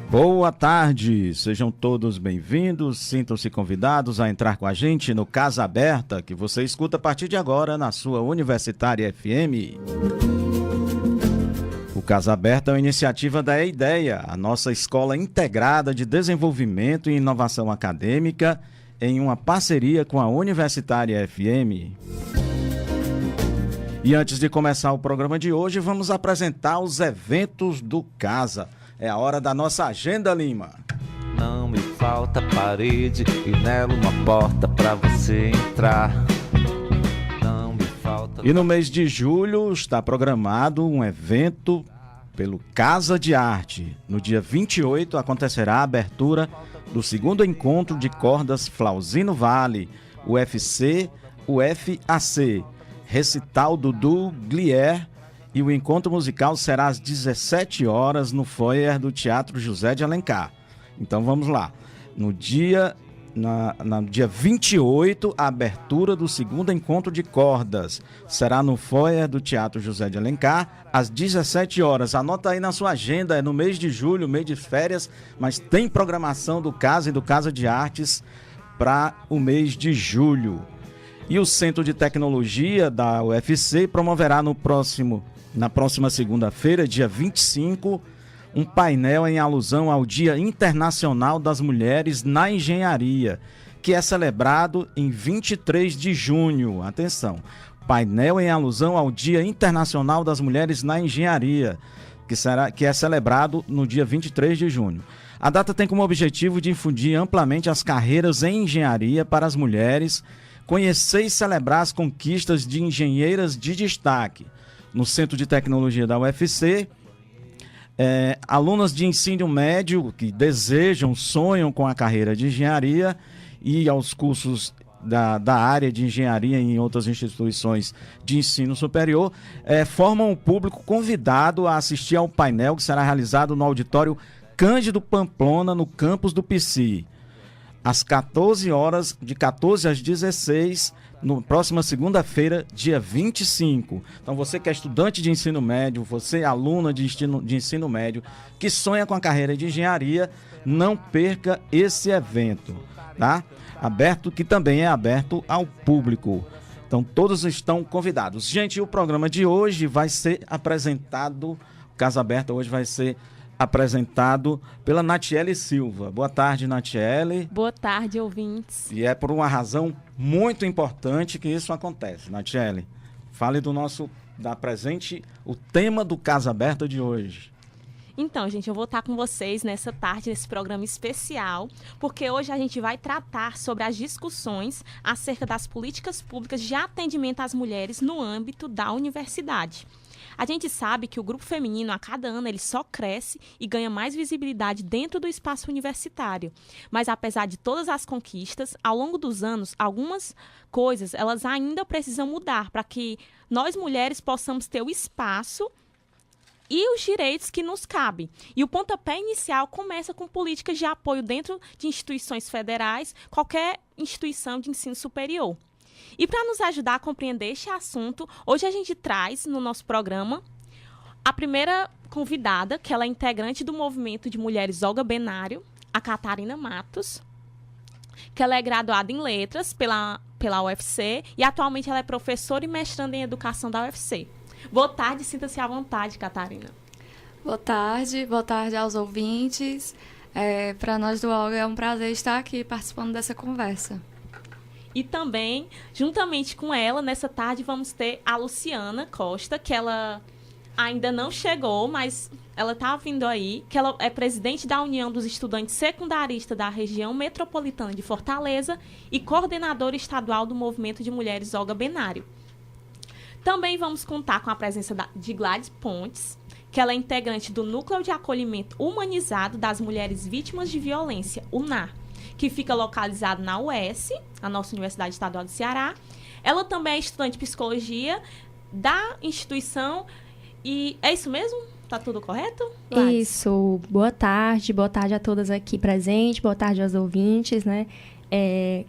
Boa tarde, sejam todos bem-vindos, sintam-se convidados a entrar com a gente no Casa Aberta, que você escuta a partir de agora na sua Universitária FM. O Casa Aberta é uma iniciativa da EIDEA, a nossa escola integrada de desenvolvimento e inovação acadêmica, em uma parceria com a Universitária FM. E antes de começar o programa de hoje, vamos apresentar os eventos do Casa. É a hora da nossa agenda, Lima. Não me falta parede e nela uma porta pra você entrar. Não me falta... E no mês de julho está programado um evento pelo Casa de Arte. No dia 28 acontecerá a abertura do segundo encontro de cordas Flauzino Vale, UFC-UFAC, recital Dudu Glier. E o encontro musical será às 17 horas no foyer do Teatro José de Alencar. Então vamos lá. No dia 28, a abertura do segundo encontro de cordas será no foyer do Teatro José de Alencar, às 17 horas. Anota aí na sua agenda, é no mês de julho, mês de férias, mas tem programação do Casa e do Casa de Artes para o mês de julho. E o Centro de Tecnologia da UFC promoverá na próxima segunda-feira, dia 25, um painel em alusão ao Dia Internacional das Mulheres na Engenharia, que é celebrado em 23 de junho. Atenção, painel em alusão ao Dia Internacional das Mulheres na Engenharia, que é celebrado no dia 23 de junho. A data tem como objetivo difundir amplamente as carreiras em engenharia para as mulheres, conhecer e celebrar as conquistas de engenheiras de destaque. No Centro de Tecnologia da UFC, alunas de ensino médio que sonham com a carreira de engenharia e aos cursos da área de engenharia em outras instituições de ensino superior, formam o público convidado a assistir ao painel que será realizado no auditório Cândido Pamplona, no campus do PC, às 14 horas, de 14 às 16, no próxima segunda-feira, dia 25. Então você que é estudante de ensino médio, você aluna de ensino médio, que sonha com a carreira de engenharia, não perca esse evento, tá? Que também é aberto ao público. Então todos estão convidados. Gente, o programa de hoje vai ser apresentado, o Casa Aberta hoje vai ser apresentado pela Natiele Silva. Boa tarde, Natiele. Boa tarde, ouvintes. E é por uma razão muito importante que isso acontece. Natiele, fale o tema do Casa Aberta de hoje. Então, gente, eu vou estar com vocês nessa tarde, nesse programa especial, porque hoje a gente vai tratar sobre as discussões acerca das políticas públicas de atendimento às mulheres no âmbito da universidade. A gente sabe que o grupo feminino, a cada ano, ele só cresce e ganha mais visibilidade dentro do espaço universitário. Mas, apesar de todas as conquistas, ao longo dos anos, algumas coisas elas ainda precisam mudar para que nós, mulheres, possamos ter o espaço e os direitos que nos cabem. E o pontapé inicial começa com políticas de apoio dentro de instituições federais, qualquer instituição de ensino superior. E para nos ajudar a compreender este assunto, hoje a gente traz no nosso programa a primeira convidada, que ela é integrante do movimento de mulheres Olga Benário, a Catarina Matos, que ela é graduada em letras pela UFC e atualmente ela é professora e mestranda em educação da UFC. Boa tarde, sinta-se à vontade, Catarina. Boa tarde aos ouvintes. Para nós do Olga é um prazer estar aqui participando dessa conversa. E também, juntamente com ela, nessa tarde vamos ter a Luciana Costa, que ela ainda não chegou, mas ela está vindo aí, que ela é presidente da União dos Estudantes Secundaristas da região metropolitana de Fortaleza e coordenadora estadual do Movimento de Mulheres Olga Benário. Também vamos contar com a presença de Gladys Pontes, que ela é integrante do Núcleo de Acolhimento Humanizado das Mulheres Vítimas de Violência, UNAR, que fica localizado na UES, a nossa Universidade Estadual do Ceará. Ela também é estudante de psicologia da instituição. E é isso mesmo? Tá tudo correto, Gladys? Isso. Boa tarde a todas aqui presentes, boa tarde aos ouvintes, né?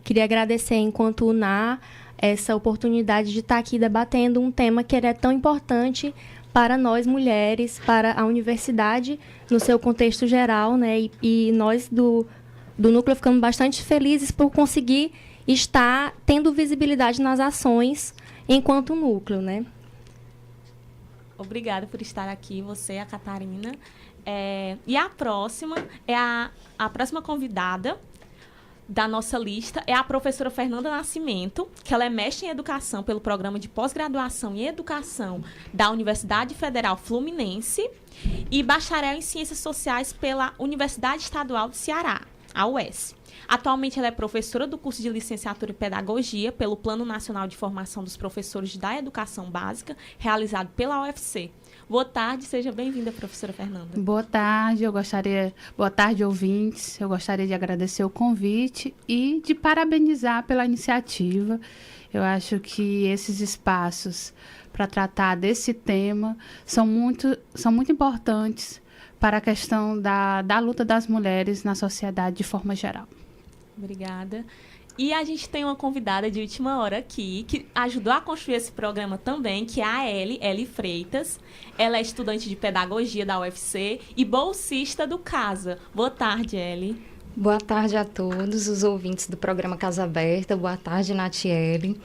Queria agradecer, enquanto UNAR, essa oportunidade de estar aqui debatendo um tema que é tão importante para nós mulheres, para a universidade no seu contexto geral, né? E nós do núcleo ficamos bastante felizes por conseguir estar tendo visibilidade nas ações enquanto núcleo, né? Obrigada por estar aqui, você, a Catarina. E a próxima é a próxima convidada da nossa lista é a professora Fernanda Nascimento, que ela é mestre em educação pelo programa de pós-graduação em educação da Universidade Federal Fluminense e bacharel em ciências sociais pela Universidade Estadual do Ceará, a UES. Atualmente, ela é professora do curso de licenciatura em pedagogia pelo Plano Nacional de Formação dos Professores da Educação Básica, realizado pela UFC. Boa tarde, seja bem-vinda, professora Fernanda. Boa tarde, boa tarde, ouvintes. Eu gostaria de agradecer o convite e de parabenizar pela iniciativa. Eu acho que esses espaços para tratar desse tema são muito importantes para a questão da luta das mulheres na sociedade de forma geral. Obrigada. E a gente tem uma convidada de última hora aqui, que ajudou a construir esse programa também, que é a Eli Freitas. Ela é estudante de pedagogia da UFC e bolsista do CASA. Boa tarde, Eli. Boa tarde a todos os ouvintes do programa Casa Aberta. Boa tarde, Natiele.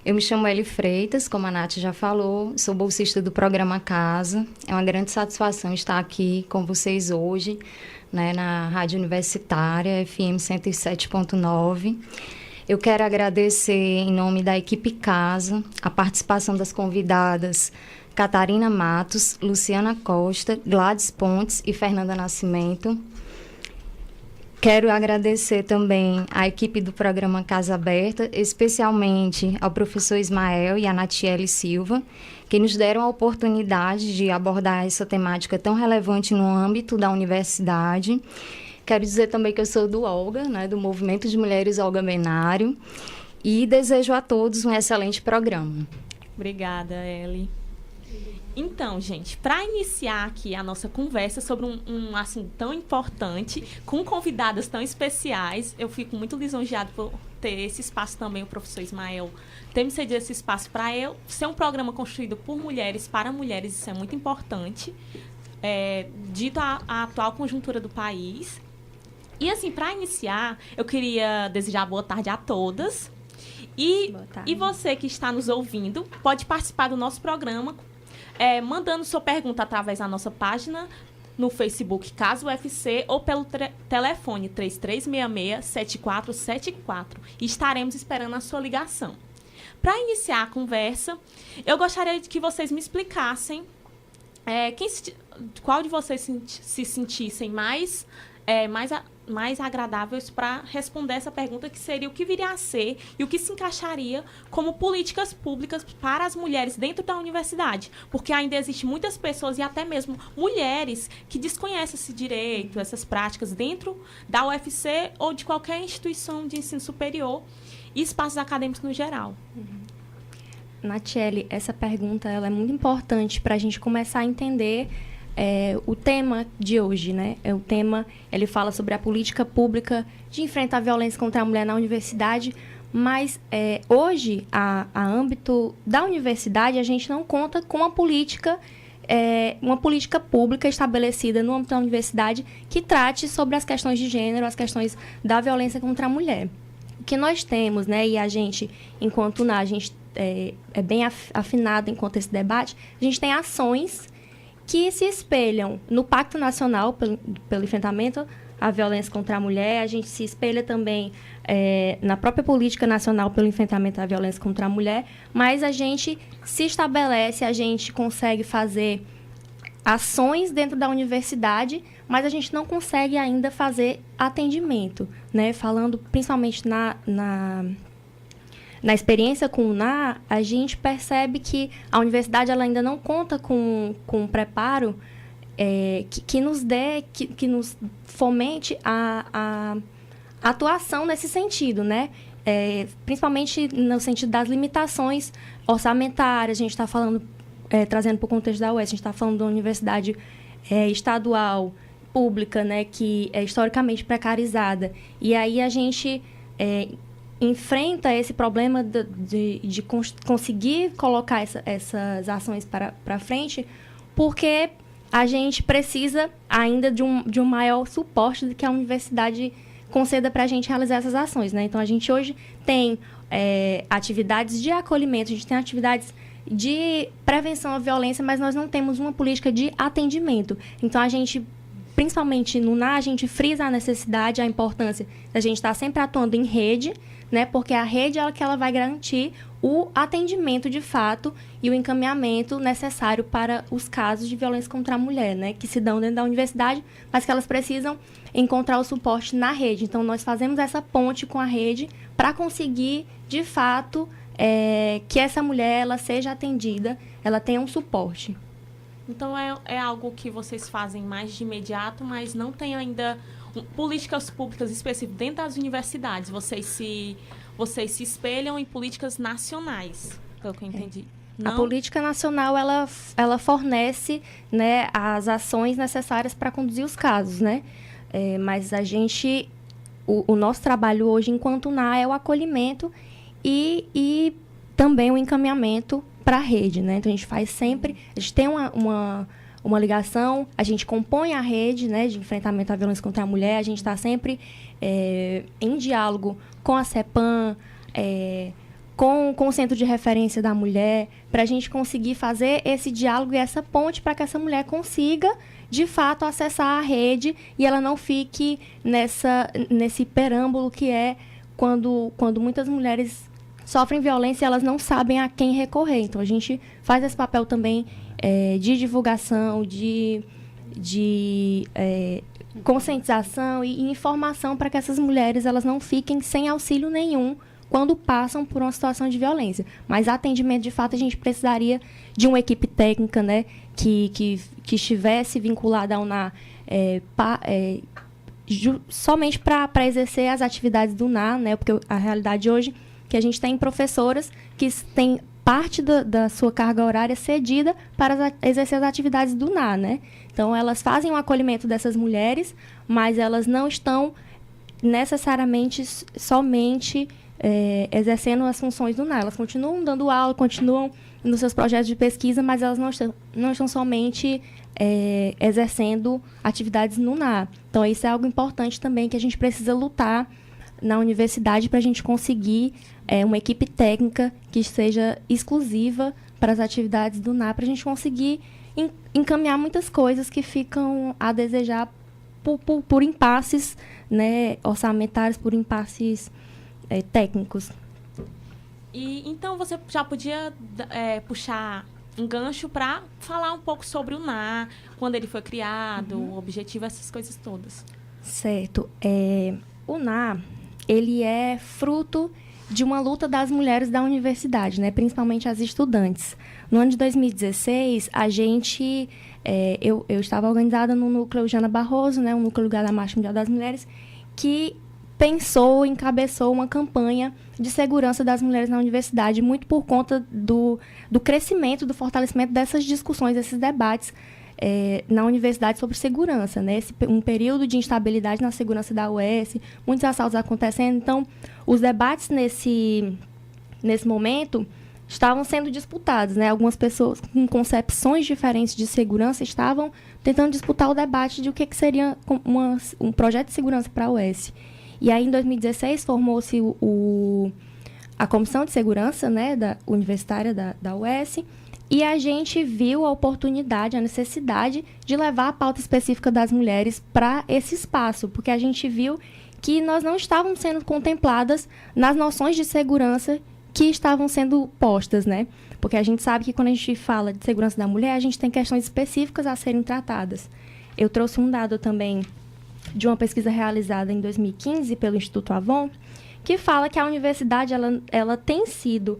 Eu me chamo Eli Freitas, como a Nath já falou, sou bolsista do programa Casa. É uma grande satisfação estar aqui com vocês hoje, né, na Rádio Universitária, FM 107.9. Eu quero agradecer, em nome da equipe Casa, a participação das convidadas Catarina Matos, Luciana Costa, Gladys Pontes e Fernanda Nascimento. Quero agradecer também à equipe do programa Casa Aberta, especialmente ao professor Ismael e à Natiele Silva, que nos deram a oportunidade de abordar essa temática tão relevante no âmbito da universidade. Quero dizer também que eu sou do Olga, né, do Movimento de Mulheres Olga Benário, e desejo a todos um excelente programa. Obrigada, Eli. Então, gente, para iniciar aqui a nossa conversa sobre um assunto tão importante, com convidadas tão especiais, eu fico muito lisonjeada por ter esse espaço também, o professor Ismael ter me cedido esse espaço para eu ser um programa construído por mulheres, para mulheres, isso é muito importante, dito a atual conjuntura do país. E, assim, para iniciar, eu queria desejar boa tarde a todas. E você que está nos ouvindo pode participar do nosso programa mandando sua pergunta através da nossa página no Facebook Caso UFC ou pelo telefone 3366-7474 e estaremos esperando a sua ligação. Para iniciar a conversa, eu gostaria de que vocês me explicassem qual de vocês se sentissem mais agradáveis para responder essa pergunta, que seria o que viria a ser e o que se encaixaria como políticas públicas para as mulheres dentro da universidade, porque ainda existem muitas pessoas e até mesmo mulheres que desconhecem esse direito, essas práticas dentro da UFC ou de qualquer instituição de ensino superior e espaços acadêmicos no geral. Natiele, essa pergunta ela é muito importante para a gente começar a entender o tema de hoje, né? O tema, ele fala sobre a política pública de enfrentar a violência contra a mulher na universidade, mas hoje, a âmbito da universidade, a gente não conta com uma política pública estabelecida no âmbito da universidade que trate sobre as questões de gênero, as questões da violência contra a mulher. O que nós temos, né, e a gente, enquanto a gente é bem afinado enquanto esse debate, a gente tem ações que se espelham no Pacto Nacional pelo enfrentamento à violência contra a mulher, a gente se espelha também na própria Política Nacional pelo enfrentamento à violência contra a mulher, mas a gente se estabelece, a gente consegue fazer ações dentro da universidade, mas a gente não consegue ainda fazer atendimento, né? Falando principalmente na experiência com o NA, a gente percebe que a universidade ela ainda não conta com um preparo que nos fomente a atuação nesse sentido, né? Principalmente no sentido das limitações orçamentárias. A gente está falando, trazendo para o contexto da UES, a gente está falando de uma universidade estadual, pública, né, que é historicamente precarizada. E aí a gente enfrenta esse problema de conseguir colocar essas ações para frente porque a gente precisa ainda de um maior suporte do que a universidade conceda para a gente realizar essas ações, né? Então, a gente hoje tem atividades de acolhimento, a gente tem atividades de prevenção à violência, mas nós não temos uma política de atendimento. Então, a gente, principalmente no NA, a gente frisa a necessidade, a importância da gente estar sempre atuando em rede, né? Porque a rede é que ela vai garantir o atendimento de fato e o encaminhamento necessário para os casos de violência contra a mulher, né? Que se dão dentro da universidade, mas que elas precisam encontrar o suporte na rede. Então, nós fazemos essa ponte com a rede para conseguir, de fato, que essa mulher ela seja atendida, ela tenha um suporte. Então, é algo que vocês fazem mais de imediato, mas não tem ainda políticas públicas específicas dentro das universidades. Vocês se espelham em políticas nacionais, pelo que eu entendi. A política nacional, ela fornece, né, as ações necessárias para conduzir os casos, né? Mas o nosso trabalho hoje, enquanto NA, é o acolhimento e também o encaminhamento para a rede, né? Então, a gente faz sempre... A gente tem uma ligação, a gente compõe a rede, né, de enfrentamento à violência contra a mulher, a gente está sempre em diálogo com a CEPAM, com o Centro de Referência da Mulher, para a gente conseguir fazer esse diálogo e essa ponte para que essa mulher consiga, de fato, acessar a rede e ela não fique nesse perâmbulo que é quando muitas mulheres sofrem violência e elas não sabem a quem recorrer. Então, a gente faz esse papel também de divulgação, de conscientização e informação para que essas mulheres elas não fiquem sem auxílio nenhum quando passam por uma situação de violência. Mas atendimento, de fato, a gente precisaria de uma equipe técnica, né, que estivesse vinculada ao NA somente para exercer as atividades do NA, né, porque a realidade hoje é que a gente tem professoras que têm parte da sua carga horária cedida para exercer as atividades do NA, né? Então, elas fazem o acolhimento dessas mulheres, mas elas não estão necessariamente somente exercendo as funções do NA. Elas continuam dando aula, continuam nos seus projetos de pesquisa, mas elas não estão somente exercendo atividades no NA. Então, isso é algo importante também que a gente precisa lutar na universidade para a gente conseguir uma equipe técnica que seja exclusiva para as atividades do NA, para a gente conseguir encaminhar muitas coisas que ficam a desejar por impasses, né, orçamentários, por impasses técnicos. E então você já podia puxar um gancho para falar um pouco sobre o NA, quando ele foi criado, o objetivo, essas coisas todas. Certo. O NA, ele é fruto de uma luta das mulheres da universidade, né? Principalmente as estudantes. No ano de 2016, eu estava organizada no núcleo Jana Barroso, né? Um núcleo ligado à Marcha Mundial das Mulheres, que encabeçou uma campanha de segurança das mulheres na universidade, muito por conta do crescimento, do fortalecimento dessas discussões, desses debates na universidade sobre segurança, né? Um período de instabilidade na segurança da UES, muitos assaltos acontecendo. Então, os debates nesse momento estavam sendo disputados, né? Algumas pessoas com concepções diferentes de segurança estavam tentando disputar o debate de o que seria um projeto de segurança para a UES. E aí, em 2016, formou-se a Comissão de Segurança, né, universitária da UES, e a gente viu a oportunidade, a necessidade de levar a pauta específica das mulheres para esse espaço, porque a gente viu que nós não estávamos sendo contempladas nas noções de segurança que estavam sendo postas, né? Porque a gente sabe que quando a gente fala de segurança da mulher, a gente tem questões específicas a serem tratadas. Eu trouxe um dado também de uma pesquisa realizada em 2015 pelo Instituto Avon, que fala que a universidade ela tem sido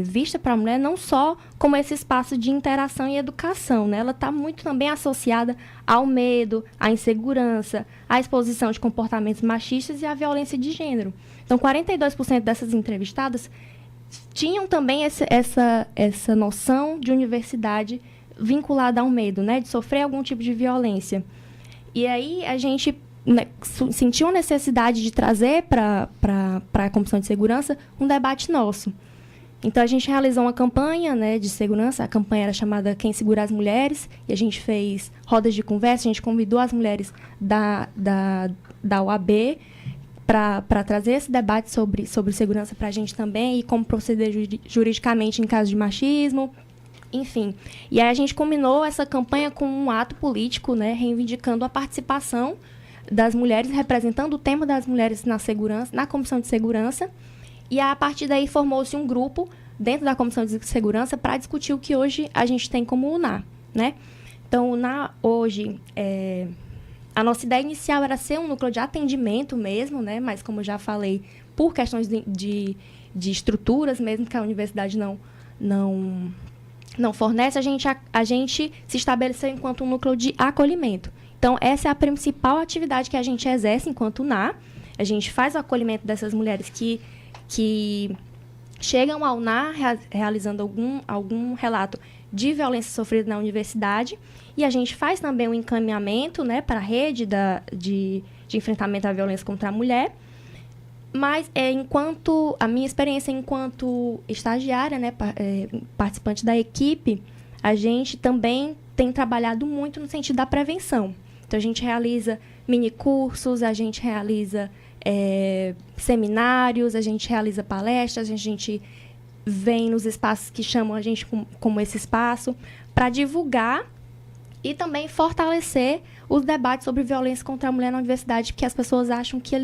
vista para a mulher não só como esse espaço de interação e educação, né? Ela está muito também associada ao medo, à insegurança, à exposição de comportamentos machistas e à violência de gênero. Então, 42% dessas entrevistadas tinham também essa noção de universidade vinculada ao medo, né? De sofrer algum tipo de violência. E aí a gente sentiu a necessidade de trazer para a Comissão de Segurança um debate nosso. Então, a gente realizou uma campanha, né, de segurança. A campanha era chamada Quem Segura as Mulheres. E a gente fez rodas de conversa. A gente convidou as mulheres da UAB para trazer esse debate sobre segurança para a gente também. E como proceder juridicamente em caso de machismo. Enfim. E aí a gente combinou essa campanha com um ato político, né, reivindicando a participação das mulheres, representando o tema das mulheres na segurança, na Comissão de Segurança. E a partir daí formou-se um grupo dentro da Comissão de Segurança para discutir o que hoje a gente tem como UNA, né? Então, o UNA hoje, a nossa ideia inicial era ser um núcleo de atendimento mesmo, né? Mas, como eu já falei, por questões de estruturas mesmo que a universidade não fornece, a gente se estabeleceu enquanto um núcleo de acolhimento. Então, essa é a principal atividade que a gente exerce enquanto UNA. A gente faz o acolhimento dessas mulheres que chegam ao UNA realizando algum relato de violência sofrida na universidade, e a gente faz também um encaminhamento, né, para a rede de enfrentamento à violência contra a mulher. Mas, enquanto a minha experiência enquanto estagiária, né, participante da equipe, a gente também tem trabalhado muito no sentido da prevenção. Então, a gente realiza minicursos, a gente realiza seminários, a gente realiza palestras, a gente vem nos espaços que chamam a gente como esse espaço, para divulgar e também fortalecer os debates sobre violência contra a mulher na universidade, porque as pessoas acham que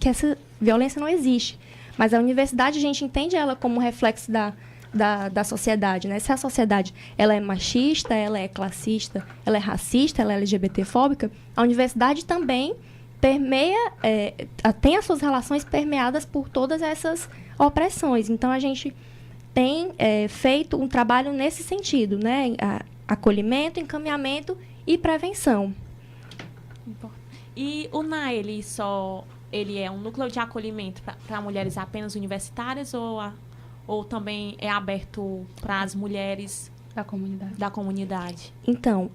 essa violência não existe. Mas a universidade, a gente entende ela como reflexo da sociedade, né? Se a sociedade ela é machista, ela é classista, ela é racista, ela é LGBTfóbica, a universidade também tem as suas relações permeadas por todas essas opressões. Então, a gente tem feito um trabalho nesse sentido, né? Acolhimento, encaminhamento e prevenção. E o NA, ele é um núcleo de acolhimento para mulheres apenas universitárias ou também é aberto para as mulheres da comunidade? Então,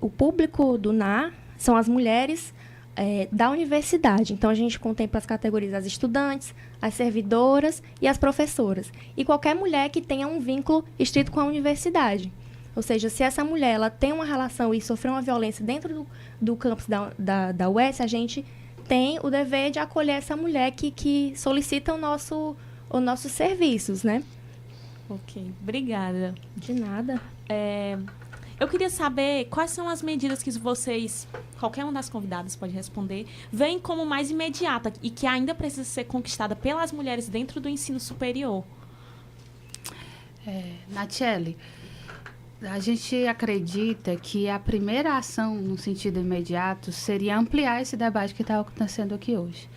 o público do NA são as mulheres da universidade. Então, a gente contempla as categorias das estudantes, as servidoras e as professoras. E qualquer mulher que tenha um vínculo estrito com a universidade. Ou seja, se essa mulher ela tem uma relação e sofreu uma violência dentro do campus da UES, a gente tem o dever de acolher essa mulher que solicita os nossos serviços, né? Ok, obrigada. De nada. Eu queria saber quais são as medidas que vocês, qualquer uma das convidadas pode responder, veem como mais imediata e que ainda precisa ser conquistada pelas mulheres dentro do ensino superior. Natiele, a gente acredita que a primeira ação, no sentido imediato, seria ampliar esse debate que está acontecendo aqui hoje.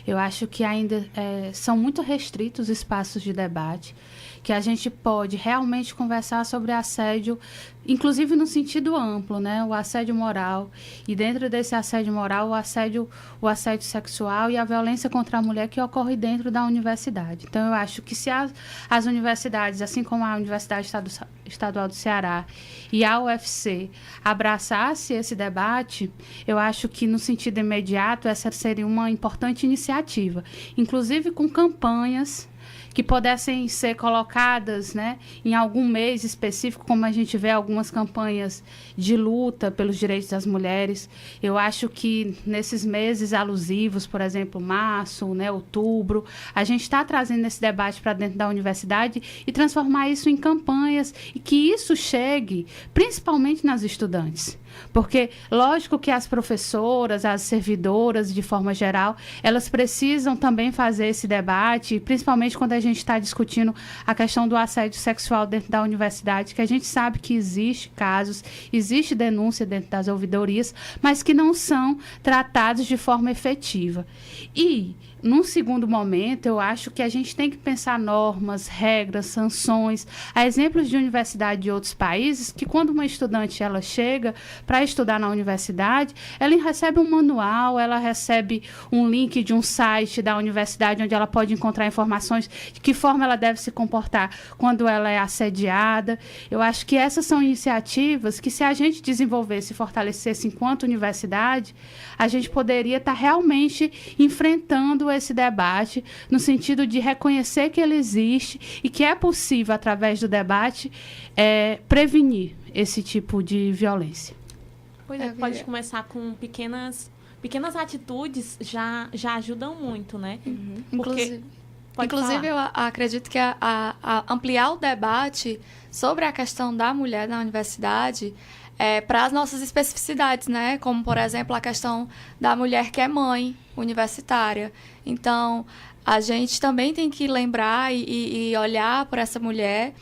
Eu acho que ainda são muito restritos os espaços de debate, que a gente pode realmente conversar sobre assédio, inclusive no sentido amplo, né? O assédio moral. E dentro desse assédio moral, o assédio sexual e a violência contra a mulher que ocorre dentro da universidade. Então, eu acho que se as universidades, assim como a Universidade Estadual do Ceará e a UFC, abraçasse esse debate, eu acho que, no sentido imediato, essa seria uma importante iniciativa. Inclusive com campanhas que pudessem ser colocadas, né, em algum mês específico, como a gente vê algumas campanhas de luta pelos direitos das mulheres. Eu acho que nesses meses alusivos, por exemplo, março, né, outubro, a gente está trazendo esse debate para dentro da universidade e transformar isso em campanhas e que isso chegue principalmente nas estudantes. Porque, lógico que as professoras, as servidoras, de forma geral, elas precisam também fazer esse debate, principalmente quando a gente está discutindo a questão do assédio sexual dentro da universidade, que a gente sabe que existe casos, existe denúncia dentro das ouvidorias, mas que não são tratados de forma efetiva. E, num segundo momento, eu acho que a gente tem que pensar normas, regras, sanções, a exemplos de universidade de outros países, que quando uma estudante ela chega para estudar na universidade, ela recebe um manual, ela recebe um link de um site da universidade onde ela pode encontrar informações de que forma ela deve se comportar quando ela é assediada. Eu acho que essas são iniciativas que, se a gente desenvolvesse e fortalecesse enquanto universidade, a gente poderia estar realmente enfrentando esse debate no sentido de reconhecer que ele existe e que é possível, através do debate, prevenir esse tipo de violência. Pois é, pode começar com pequenas atitudes, já ajudam muito, né? Inclusive, eu acredito que a ampliar o debate sobre a questão da mulher na universidade para as nossas especificidades, né? Como, por exemplo, a questão da mulher que é mãe universitária. Então, a gente também tem que lembrar e olhar por essa mulher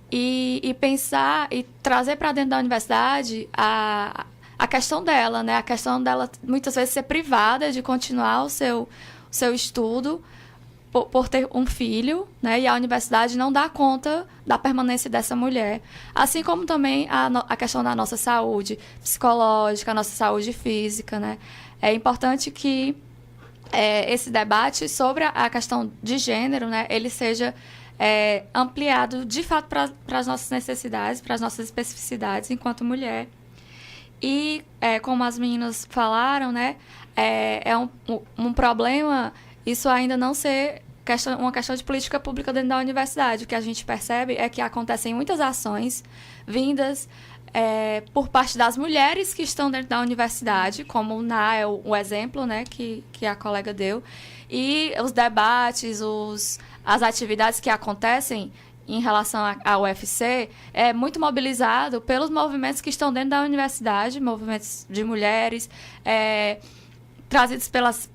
e pensar e trazer para dentro da universidade a questão dela, né? A questão dela, muitas vezes, ser privada de continuar o seu estudo por ter um filho, né? E a universidade não dá conta da permanência dessa mulher. Assim como também a questão da nossa saúde psicológica, a nossa saúde física, né? É importante que esse debate sobre a questão de gênero, né? Ele seja ampliado, de fato, para as nossas necessidades, para as nossas especificidades enquanto mulher. E, como as meninas falaram, né? É um problema isso ainda não ser uma questão de política pública dentro da universidade. O que a gente percebe é que acontecem muitas ações vindas por parte das mulheres que estão dentro da universidade, como o NA é o exemplo, né, que a colega deu, e os debates, as atividades que acontecem em relação ao UFC é muito mobilizado pelos movimentos que estão dentro da universidade, movimentos de mulheres, trazidos pelas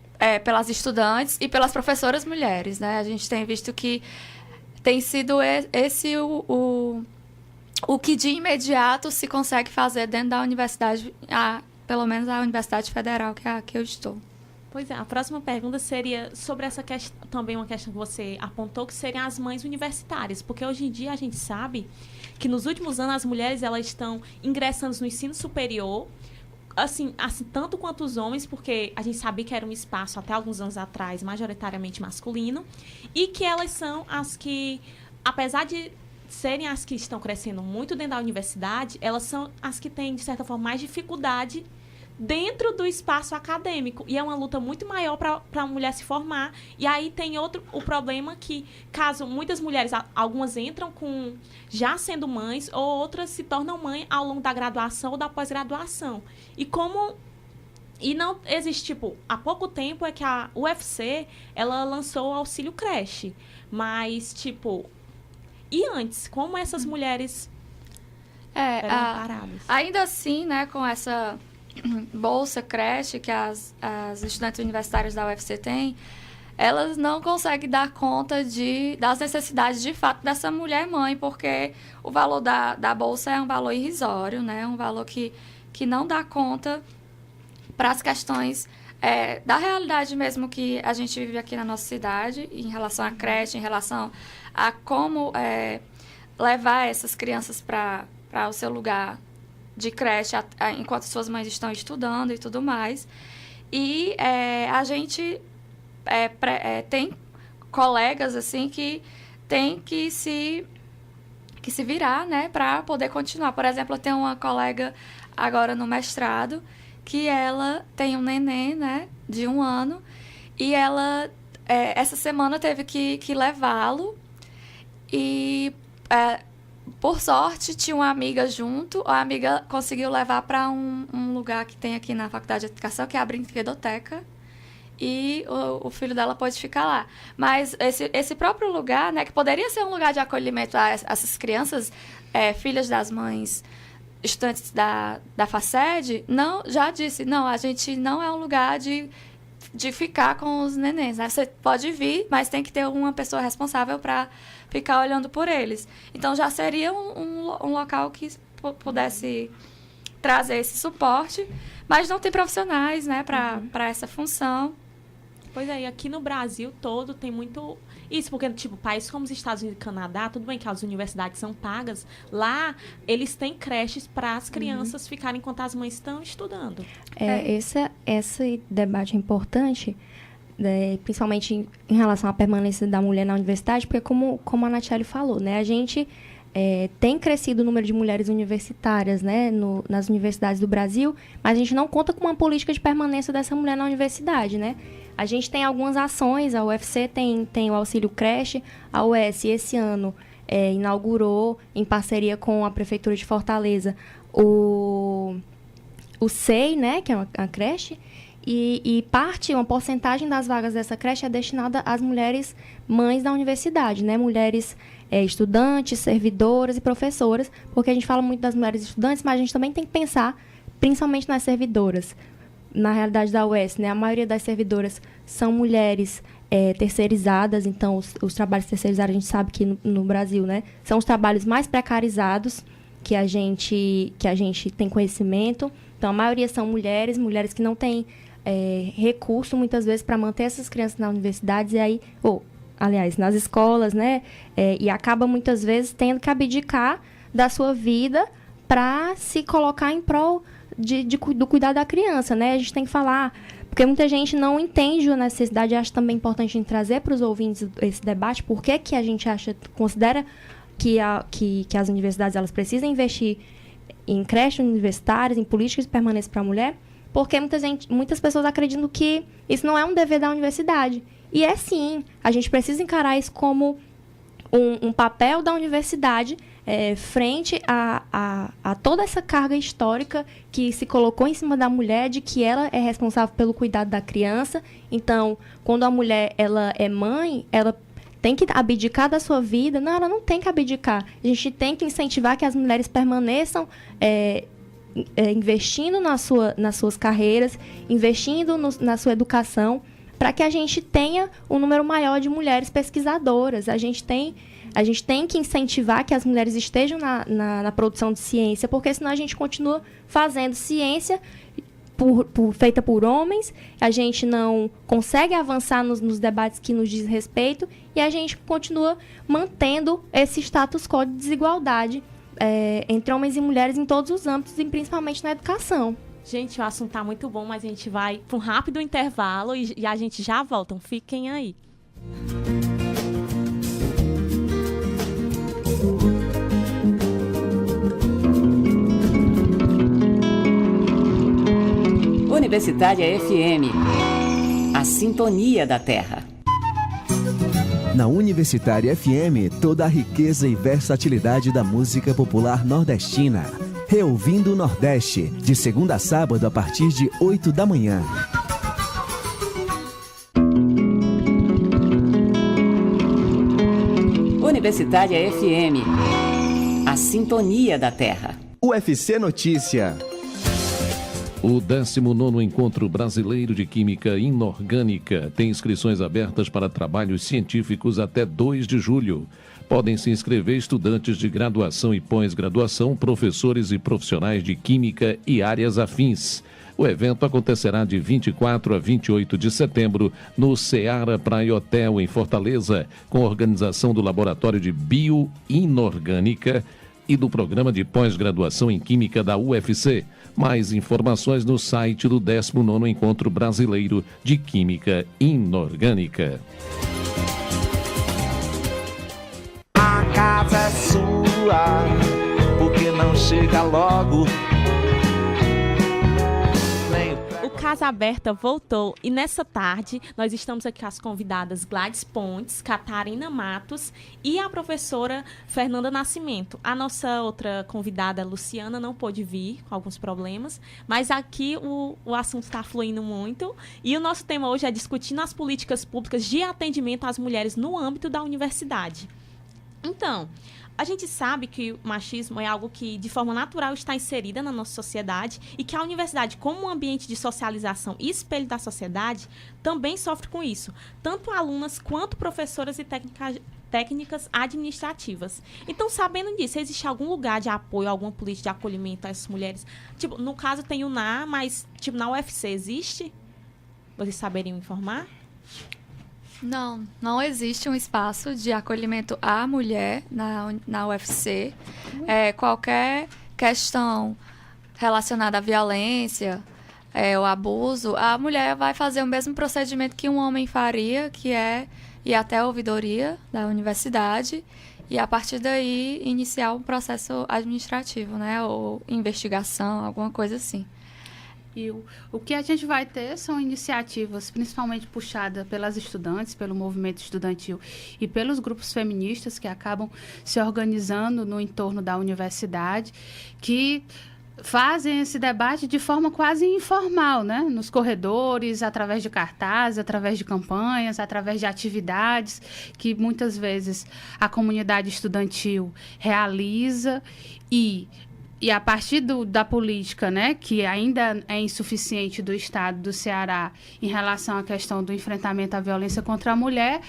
estudantes e pelas professoras mulheres, né? A gente tem visto que tem sido esse o que de imediato se consegue fazer dentro da universidade, pelo menos a Universidade Federal, que é a que eu estou. Pois é, a próxima pergunta seria sobre essa questão, também uma questão que você apontou, que seriam as mães universitárias, porque hoje em dia a gente sabe que nos últimos anos as mulheres elas estão ingressando no ensino superior, assim, tanto quanto os homens, porque a gente sabia que era um espaço até alguns anos atrás majoritariamente masculino, e que elas são as que, apesar de serem as que estão crescendo muito dentro da universidade, elas são as que têm, de certa forma, mais dificuldade dentro do espaço acadêmico. E é uma luta muito maior para a mulher se formar. E aí tem o problema que, caso muitas mulheres, algumas entram já sendo mães, ou outras se tornam mãe ao longo da graduação ou da pós-graduação. E não existe, há pouco tempo é que a UFC, ela lançou o auxílio creche. Mas, e antes, como essas mulheres eram paradas? Ainda assim, né, com essa bolsa creche que as estudantes universitárias da UFC têm, elas não conseguem dar conta das necessidades de fato dessa mulher mãe, porque o valor da bolsa é um valor irrisório, né? Um valor que não dá conta para as questões da realidade mesmo que a gente vive aqui na nossa cidade, em relação à creche, em relação a como levar essas crianças para o seu lugar de creche enquanto suas mães estão estudando e tudo mais. E a gente tem colegas assim que tem que se virar, né, para poder continuar. Por exemplo, eu tenho uma colega agora no mestrado que ela tem um neném, né, de 1 ano, e ela essa semana teve que levá-lo e por sorte, tinha uma amiga junto. A amiga conseguiu levar para um lugar que tem aqui na Faculdade de Educação, que é a brinquedoteca. E o filho dela pode ficar lá. Mas esse próprio lugar, né, que poderia ser um lugar de acolhimento a essas crianças, filhas das mães estudantes da FACED, já disse, não, a gente não é um lugar de ficar com os nenéns, né? Você pode vir, mas tem que ter uma pessoa responsável para ficar olhando por eles. Então, já seria um local que pudesse trazer esse suporte, mas não tem profissionais, né, para essa função. Pois é, e aqui no Brasil todo tem muito isso, porque, países como os Estados Unidos e Canadá, tudo bem que as universidades são pagas, lá eles têm creches para as crianças ficarem enquanto as mães estão estudando. Esse debate é importante principalmente em relação à permanência da mulher na universidade, porque como a Natiele falou, né, a gente tem crescido o número de mulheres universitárias, né, nas universidades do Brasil, mas a gente não conta com uma política de permanência dessa mulher na universidade, né? A gente tem algumas ações, a UFC tem o auxílio creche, a UES esse ano inaugurou, em parceria com a Prefeitura de Fortaleza, o SEI, né, que é uma creche, e uma porcentagem das vagas dessa creche é destinada às mulheres mães da universidade, né, mulheres estudantes, servidoras e professoras, porque a gente fala muito das mulheres estudantes, mas a gente também tem que pensar principalmente nas servidoras. Na realidade da UES, né, a maioria das servidoras são mulheres terceirizadas, então os trabalhos terceirizados a gente sabe que no Brasil, né, são os trabalhos mais precarizados que a gente tem conhecimento. Então, a maioria são mulheres que não têm recurso, muitas vezes, para manter essas crianças nas universidades, e aí, nas escolas, né? E acaba, muitas vezes, tendo que abdicar da sua vida para se colocar em prol do cuidado da criança, né? A gente tem que falar, porque muita gente não entende a necessidade, acho também importante a gente trazer para os ouvintes esse debate, por que a gente considera que as universidades elas precisam investir em creches universitárias, em políticas de permanência para a mulher, porque muitas pessoas acreditam que isso não é um dever da universidade. E é sim, a gente precisa encarar isso como um papel da universidade frente a toda essa carga histórica que se colocou em cima da mulher, de que ela é responsável pelo cuidado da criança. Então, quando a mulher ela é mãe, ela tem que abdicar da sua vida. Não, ela não tem que abdicar. A gente tem que incentivar que as mulheres permaneçam investindo nas suas carreiras, investindo na sua educação, para que a gente tenha um número maior de mulheres pesquisadoras. A gente tem que incentivar que as mulheres estejam na produção de ciência, porque senão a gente continua fazendo ciência feita por homens, a gente não consegue avançar nos debates que nos diz respeito, e a gente continua mantendo esse status quo de desigualdade entre homens e mulheres em todos os âmbitos, e principalmente na educação. Gente, o assunto tá muito bom, mas a gente vai para um rápido intervalo e a gente já volta. Então, fiquem aí. Universitária FM, a sintonia da Terra. Na Universitária FM, toda a riqueza e versatilidade da música popular nordestina. Reouvindo o Nordeste, de segunda a sábado a partir de 8 da manhã. Universitária FM, a sintonia da Terra. UFC Notícia. O 19º Encontro Brasileiro de Química Inorgânica tem inscrições abertas para trabalhos científicos até 2 de julho. Podem se inscrever estudantes de graduação e pós-graduação, professores e profissionais de química e áreas afins. O evento acontecerá de 24 a 28 de setembro no Seara Praia Hotel, em Fortaleza, com organização do Laboratório de Bioinorgânica e do Programa de Pós-Graduação em Química da UFC. Mais informações no site do 19º Encontro Brasileiro de Química Inorgânica. A casa é sua, porque não chega logo. O Casa Aberta voltou e nessa tarde nós estamos aqui com as convidadas Gladys Pontes, Catarina Matos e a professora Fernanda Nascimento. A nossa outra convidada, Luciana, não pôde vir com alguns problemas, mas aqui o assunto está fluindo muito e o nosso tema hoje é discutindo as políticas públicas de atendimento às mulheres no âmbito da universidade. Então, a gente sabe que o machismo é algo que, de forma natural, está inserida na nossa sociedade e que a universidade, como um ambiente de socialização e espelho da sociedade, também sofre com isso. Tanto alunas quanto professoras e técnicas administrativas. Então, sabendo disso, existe algum lugar de apoio, alguma política de acolhimento a essas mulheres? Tipo, no caso tem o NA, mas tipo, na UFC existe? Vocês saberiam informar? Não existe um espaço de acolhimento à mulher na UFC. Qualquer questão relacionada à violência, o abuso, a mulher vai fazer o mesmo procedimento que um homem faria, que é ir até a ouvidoria da universidade e, a partir daí, iniciar um processo administrativo, né? Ou investigação, alguma coisa assim. E o que a gente vai ter são iniciativas, principalmente puxadas pelas estudantes, pelo movimento estudantil e pelos grupos feministas que acabam se organizando no entorno da universidade, que fazem esse debate de forma quase informal, né? Nos corredores, através de cartazes, através de campanhas, através de atividades que muitas vezes a comunidade estudantil realiza e a partir da política, né, que ainda é insuficiente do Estado do Ceará em relação à questão do enfrentamento à violência contra a mulher,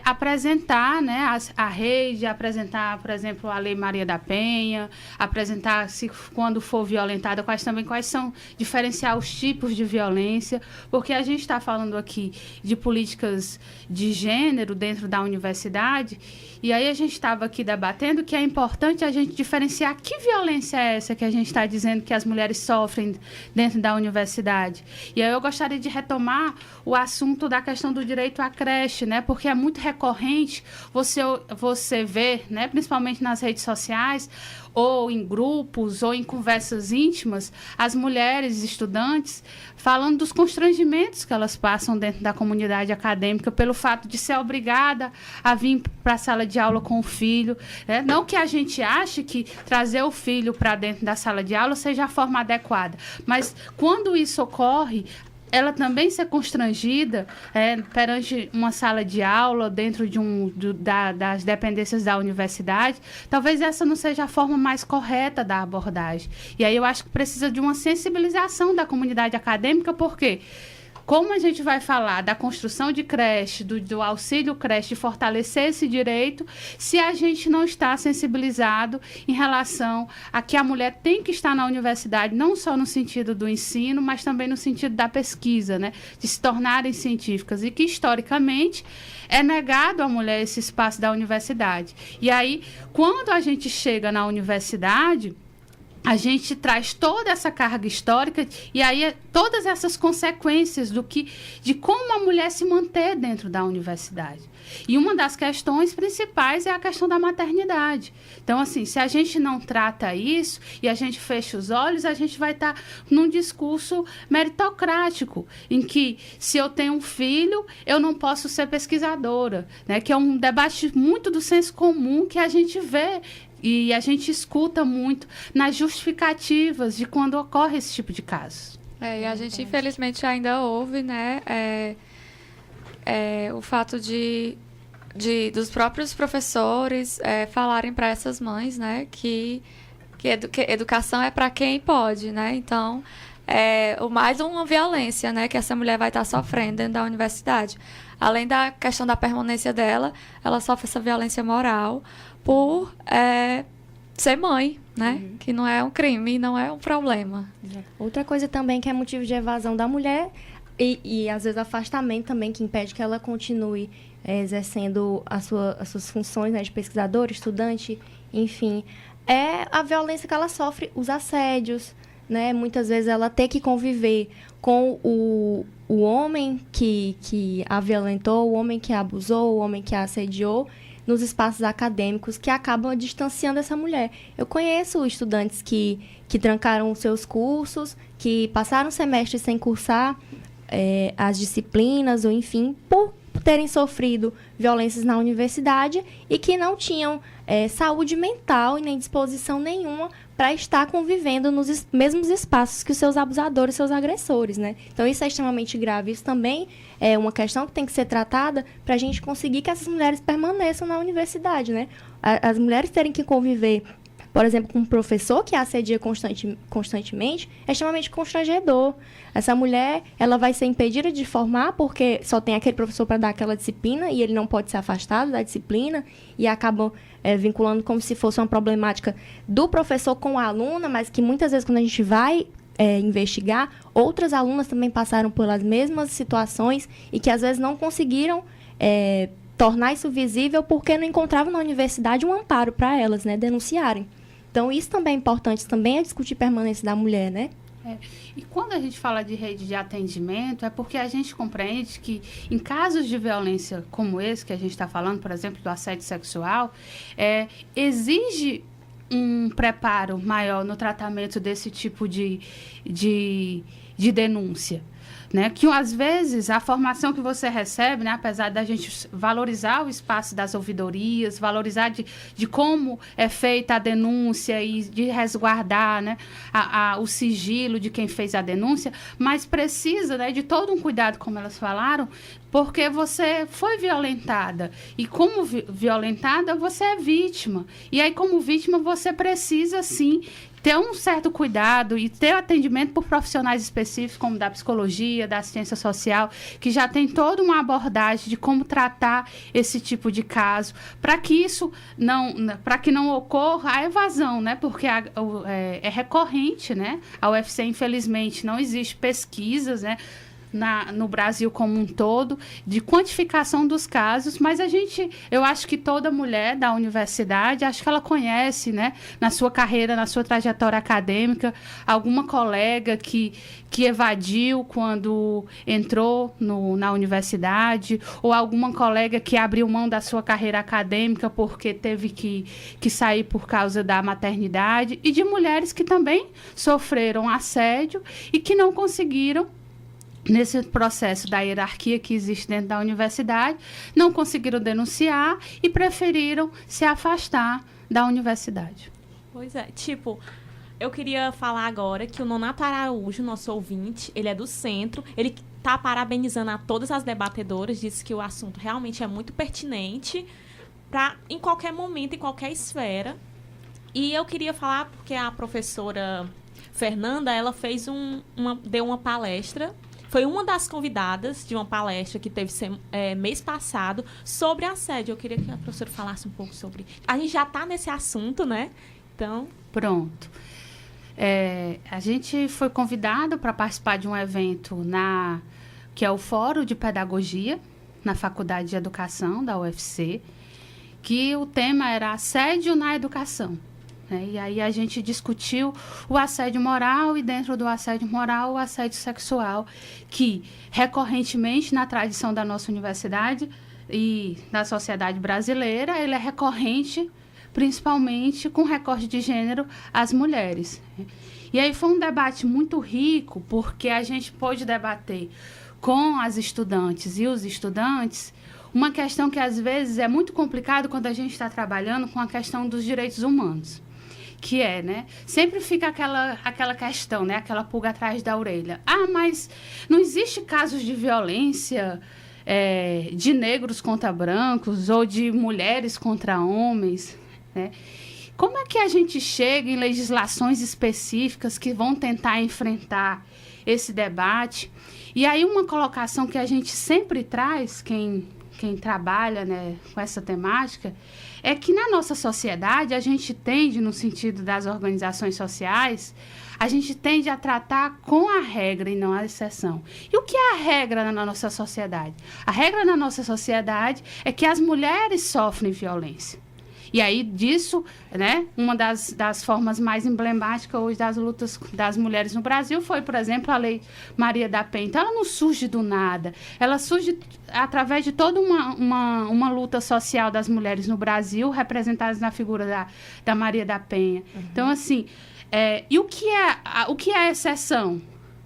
apresentar, né, a rede, apresentar, por exemplo, a Lei Maria da Penha, apresentar, quando for violentada, quais são, diferenciar os tipos de violência, porque a gente está falando aqui de políticas de gênero dentro da universidade, e aí a gente estava aqui debatendo que é importante a gente diferenciar que violência é essa que a gente está dizendo que as mulheres sofrem dentro da universidade. E aí eu gostaria de retomar o assunto da questão do direito à creche, né? Porque é muito recorrente você ver, né, principalmente nas redes sociais, ou em grupos, ou em conversas íntimas, as mulheres estudantes falando dos constrangimentos que elas passam dentro da comunidade acadêmica pelo fato de ser obrigada a vir para a sala de aula com o filho, né? Não que a gente ache que trazer o filho para dentro da sala de aula seja a forma adequada, mas quando isso ocorre, ela também ser constrangida perante uma sala de aula, dentro das dependências da universidade, talvez essa não seja a forma mais correta da abordagem. E aí eu acho que precisa de uma sensibilização da comunidade acadêmica, porque como a gente vai falar da construção de creche, do auxílio creche, de fortalecer esse direito, se a gente não está sensibilizado em relação a que a mulher tem que estar na universidade, não só no sentido do ensino, mas também no sentido da pesquisa, né? De se tornarem científicas, e que, historicamente, é negado à mulher esse espaço da universidade. E aí, quando a gente chega na universidade, a gente traz toda essa carga histórica e aí todas essas consequências de como a mulher se manter dentro da universidade. E uma das questões principais é a questão da maternidade. Então, assim, se a gente não trata isso e a gente fecha os olhos, a gente vai estar num discurso meritocrático, em que, se eu tenho um filho, eu não posso ser pesquisadora, né? Que é um debate muito do senso comum que a gente vê e a gente escuta muito nas justificativas de quando ocorre esse tipo de caso. E a gente, infelizmente, ainda ouve, né, o fato dos próprios professores falarem para essas mães, né, que educação é para quem pode, né? Então, mais uma violência, né, que essa mulher vai estar sofrendo dentro da universidade. Além da questão da permanência dela, ela sofre essa violência moral por ser mãe, né? Uhum. Que não é um crime, não é um problema. Outra coisa também que é motivo de evasão da mulher e às vezes afastamento também, que impede que ela continue exercendo as suas funções, né, de pesquisadora, estudante, enfim, é a violência que ela sofre, os assédios, né? Muitas vezes ela tem que conviver com o homem que a violentou, o homem que a abusou, o homem que a assediou, nos espaços acadêmicos, que acabam distanciando essa mulher. Eu conheço estudantes que trancaram seus cursos, que passaram semestres sem cursar as disciplinas, ou enfim, por terem sofrido violências na universidade e que não tinham saúde mental e nem disposição nenhuma para estar convivendo nos mesmos espaços que os seus abusadores, seus agressores, né? Então, isso é extremamente grave. Isso também é uma questão que tem que ser tratada para a gente conseguir que essas mulheres permaneçam na universidade, né? As mulheres terem que conviver, por exemplo, com um professor que a assedia constantemente, é extremamente constrangedor. Essa mulher, ela vai ser impedida de formar porque só tem aquele professor para dar aquela disciplina e ele não pode ser afastado da disciplina e acabam vinculando como se fosse uma problemática do professor com a aluna, mas que muitas vezes, quando a gente vai investigar, outras alunas também passaram pelas mesmas situações e que às vezes não conseguiram tornar isso visível porque não encontravam na universidade um amparo para elas, né, denunciarem. Então, isso também é importante, também é discutir a permanência da mulher, né? E quando a gente fala de rede de atendimento, é porque a gente compreende que em casos de violência como esse que a gente está falando, por exemplo, do assédio sexual, exige um preparo maior no tratamento desse tipo de denúncia. Né? Que às vezes a formação que você recebe, né, apesar da gente valorizar o espaço das ouvidorias, valorizar de como é feita a denúncia e de resguardar, né, o sigilo de quem fez a denúncia, mas precisa, né, de todo um cuidado, como elas falaram, porque você foi violentada. E como violentada, você é vítima. E aí, como vítima, você precisa, sim, ter um certo cuidado e ter atendimento por profissionais específicos, como da psicologia, da assistência social, que já tem toda uma abordagem de como tratar esse tipo de caso, para que não ocorra a evasão, né? Porque é recorrente, né? A UFC, infelizmente, não existe pesquisas, né, no Brasil como um todo, de quantificação dos casos, mas eu acho que toda mulher da universidade, acho que ela conhece, né, na sua carreira, na sua trajetória acadêmica, alguma colega que evadiu quando entrou na universidade, ou alguma colega que abriu mão da sua carreira acadêmica porque teve que sair por causa da maternidade, e de mulheres que também sofreram assédio e que não conseguiram, nesse processo da hierarquia que existe dentro da universidade, não conseguiram denunciar e preferiram se afastar da universidade. Pois é, eu queria falar agora que o Nonato Araújo, nosso ouvinte, ele é do centro, ele está parabenizando a todas as debatedoras, disse que o assunto realmente é muito pertinente para em qualquer momento, em qualquer esfera. E eu queria falar porque a professora Fernanda, ela deu uma palestra. Foi uma das convidadas de uma palestra que teve mês passado sobre assédio. Eu queria que a professora falasse um pouco sobre... A gente já está nesse assunto, né? Então... Pronto. A gente foi convidado para participar de um evento que é o Fórum de Pedagogia, na Faculdade de Educação da UFC, que o tema era assédio na educação. E aí a gente discutiu o assédio moral e, dentro do assédio moral, o assédio sexual, que recorrentemente na tradição da nossa universidade e da sociedade brasileira, ele é recorrente, principalmente com recorte de gênero às mulheres. E aí foi um debate muito rico, porque a gente pôde debater com as estudantes e os estudantes uma questão que às vezes é muito complicado quando a gente está trabalhando com a questão dos direitos humanos. Que né? Sempre fica aquela questão, né? Aquela pulga atrás da orelha. Mas não existe casos de violência de negros contra brancos ou de mulheres contra homens, né? Como é que a gente chega em legislações específicas que vão tentar enfrentar esse debate? E aí uma colocação que a gente sempre traz, quem trabalha, né, com essa temática, é que na nossa sociedade a gente tende, no sentido das organizações sociais, a gente tende a tratar com a regra e não a exceção. E o que é a regra na nossa sociedade? A regra na nossa sociedade é que as mulheres sofrem violência. E aí, disso, né, uma das formas mais emblemáticas hoje das lutas das mulheres no Brasil foi, por exemplo, a Lei Maria da Penha. Então, ela não surge do nada. Ela surge através de toda uma luta social das mulheres no Brasil, representadas na figura da Maria da Penha. Uhum. Então, assim, e o que é a exceção?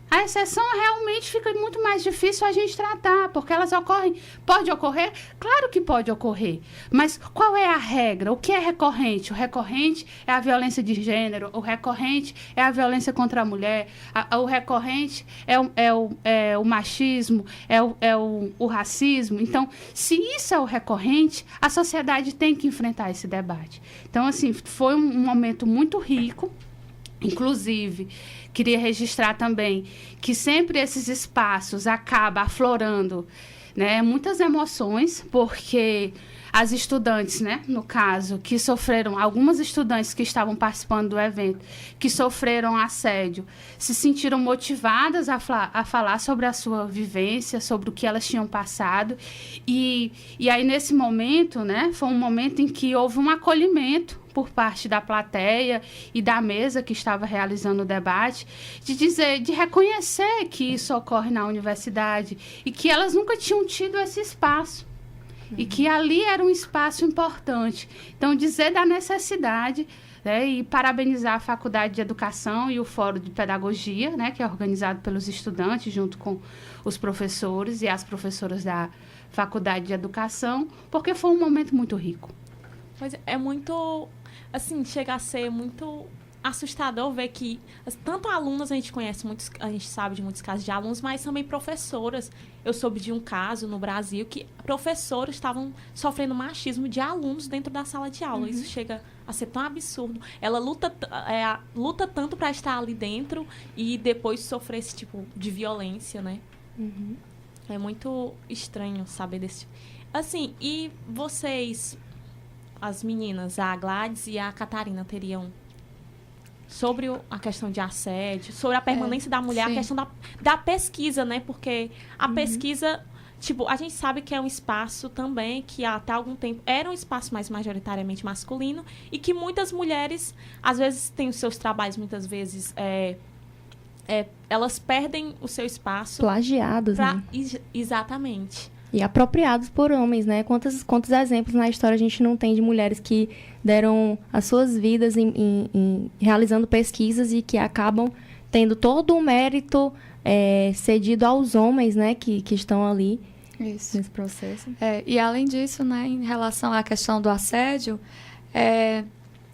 A exceção realmente fica muito mais difícil a gente tratar, porque elas ocorrem. Pode ocorrer? Claro que pode ocorrer. Mas qual é a regra? O que é recorrente? O recorrente é a violência de gênero, o recorrente é a violência contra a mulher, o recorrente é o machismo, é o racismo. Então, se isso é o recorrente, a sociedade tem que enfrentar esse debate. Então, assim, foi um momento muito rico. Inclusive, queria registrar também que sempre esses espaços acabam aflorando, né, muitas emoções, porque as estudantes, né, no caso, que sofreram, algumas estudantes que estavam participando do evento, que sofreram assédio, se sentiram motivadas a falar sobre a sua vivência, sobre o que elas tinham passado. E aí, nesse momento, né, foi um momento em que houve um acolhimento por parte da plateia e da mesa que estava realizando o debate, de reconhecer que isso ocorre na universidade e que elas nunca tinham tido esse espaço. E que ali era um espaço importante. Então, dizer da necessidade, né, e parabenizar a Faculdade de Educação e o Fórum de Pedagogia, né, que é organizado pelos estudantes, junto com os professores e as professoras da Faculdade de Educação, porque foi um momento muito rico. Pois é muito, assim, chega a ser muito assustador ver que tanto alunos, a gente sabe de muitos casos de alunos, mas também professoras. Eu soube de um caso no Brasil que professores estavam sofrendo machismo de alunos dentro da sala de aula. Isso chega a ser tão absurdo. Ela luta tanto para estar ali dentro e depois sofrer esse tipo de violência, né? É muito estranho saber desse. Assim, e vocês, as meninas, a Gladys e a Catarina, teriam sobre a questão de assédio, sobre a permanência da mulher, sim, a questão da pesquisa, né? Porque a pesquisa, tipo, a gente sabe que é um espaço também que até algum tempo era um espaço mais majoritariamente masculino e que muitas mulheres, às vezes, têm os seus trabalhos, muitas vezes, elas perdem o seu espaço. Plagiados, né? Exatamente. E apropriados por homens, né? Quantos exemplos na história a gente não tem de mulheres que deram as suas vidas em realizando pesquisas e que acabam tendo todo o mérito cedido aos homens, né? Que estão ali nesse processo. E além disso, né, em relação à questão do assédio,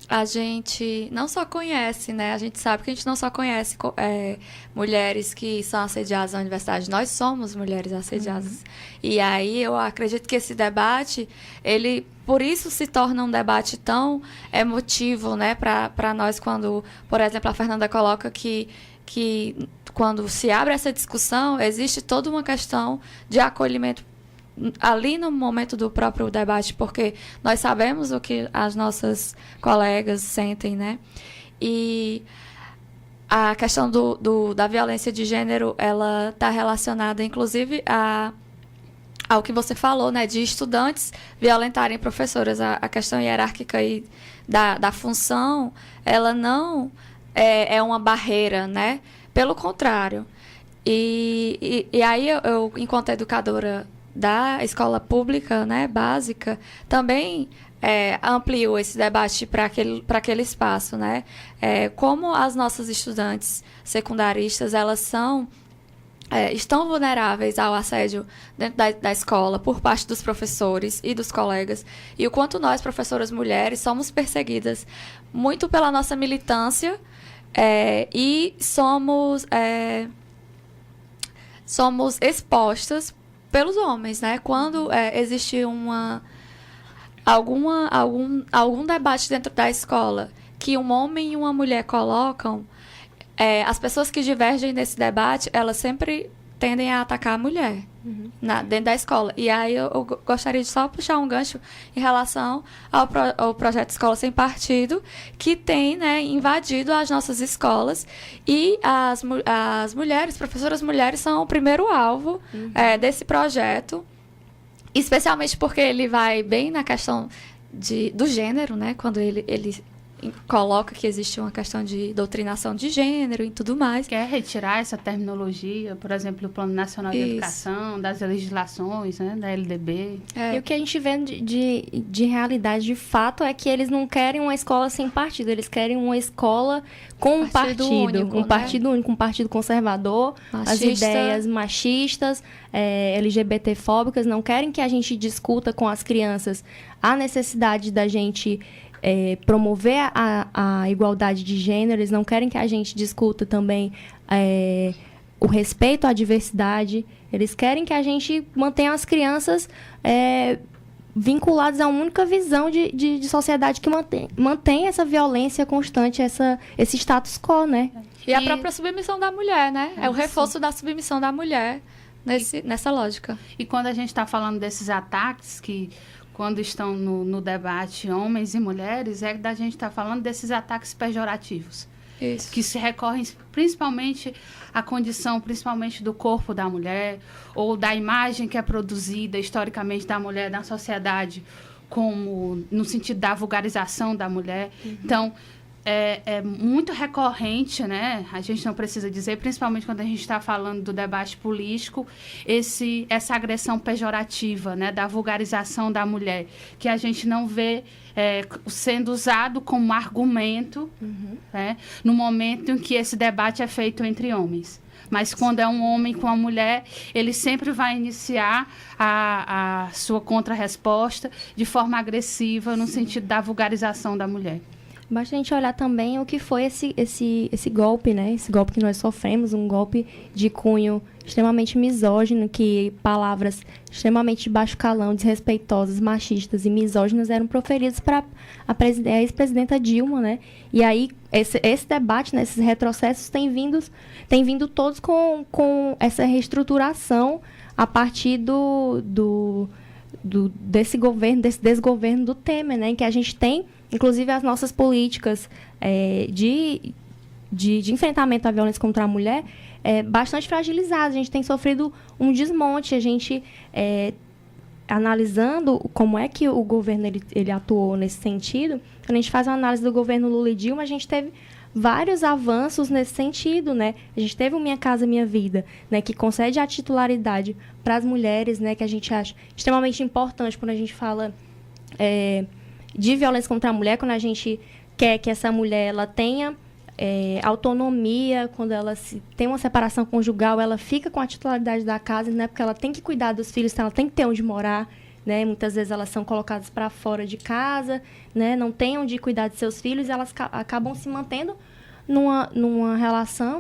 a gente não só conhece, né? A gente sabe que a gente não só conhece mulheres que são assediadas na universidade. Nós somos mulheres assediadas. E aí eu acredito que esse debate, ele, por isso se torna um debate tão emotivo, né? Para nós, quando, por exemplo, a Fernanda coloca que quando se abre essa discussão, existe toda uma questão de acolhimento ali no momento do próprio debate, porque nós sabemos o que as nossas colegas sentem, né? E a questão da violência de gênero, ela está relacionada, inclusive, ao que você falou, né? De estudantes violentarem professoras. A questão hierárquica aí da função, ela não é uma barreira, né? Pelo contrário. E aí eu, enquanto educadora da escola pública, né, básica, também ampliou esse debate para aquele espaço, né? Como as nossas estudantes secundaristas, elas estão vulneráveis ao assédio dentro da escola por parte dos professores e dos colegas, e o quanto nós, professoras mulheres, somos perseguidas muito pela nossa militância e somos expostas pelos homens, né? Quando existe algum debate dentro da escola que um homem e uma mulher colocam, as pessoas que divergem nesse debate, elas sempre tendem a atacar a mulher dentro da escola. E aí eu gostaria de só puxar um gancho em relação ao projeto Escola Sem Partido, que tem, né, invadido as nossas escolas, e as mulheres, professoras mulheres, são o primeiro alvo desse projeto, especialmente porque ele vai bem na questão do gênero, né, quando ele coloca que existe uma questão de doutrinação de gênero e tudo mais. Quer retirar essa terminologia, por exemplo, do Plano Nacional de Educação, das legislações, né, da LDB. E o que a gente vê de realidade, de fato, é que eles não querem uma escola sem partido, eles querem uma escola com um partido único, um partido único, um partido conservador, machista. As ideias machistas, LGBTfóbicas, não querem que a gente discuta com as crianças a necessidade da gente promover a igualdade de gênero. Eles não querem que a gente discuta também o respeito à diversidade. Eles querem que a gente mantenha as crianças vinculadas a uma única visão de sociedade que mantém essa violência constante, esse status quo, né? E a própria submissão da mulher, né? É o reforço da submissão da mulher nessa lógica. E quando a gente está falando desses ataques que, quando estão no debate homens e mulheres, da gente estar falando desses ataques pejorativos. Isso. Que se recorrem principalmente à condição, principalmente do corpo da mulher, ou da imagem que é produzida historicamente da mulher na sociedade como no sentido da vulgarização da mulher. Então, é muito recorrente, né? A gente não precisa dizer, principalmente quando a gente está falando do debate político, essa agressão pejorativa, né? Da vulgarização da mulher, que a gente não vê sendo usado como argumento, né? No momento em que esse debate é feito entre homens. Mas quando é um homem com uma mulher, ele sempre vai iniciar a sua contra-resposta de forma agressiva, no sentido da vulgarização da mulher. Basta a gente olhar também o que foi esse golpe, né? Esse golpe que nós sofremos, um golpe de cunho extremamente misógino, que palavras extremamente de baixo calão, desrespeitosas, machistas e misóginas eram proferidas para a ex-presidenta Dilma, né? E aí, esse debate, né, esses retrocessos têm vindo todos com essa reestruturação a partir desse governo, desse desgoverno do Temer, né? Em que a gente tem, inclusive, as nossas políticas de enfrentamento à violência contra a mulher bastante fragilizadas. A gente tem sofrido um desmonte. A gente, analisando como é que o governo ele atuou nesse sentido, quando a gente faz uma análise do governo Lula e Dilma, a gente teve vários avanços nesse sentido, né? A gente teve o Minha Casa Minha Vida, né, que concede a titularidade para as mulheres, né, que a gente acha extremamente importante quando a gente fala de violência contra a mulher, quando a gente quer que essa mulher ela tenha autonomia, quando ela tem uma separação conjugal, ela fica com a titularidade da casa, né, porque ela tem que cuidar dos filhos, então ela tem que ter onde morar, né, muitas vezes elas são colocadas para fora de casa, né, não têm onde cuidar de seus filhos, e elas acabam se mantendo num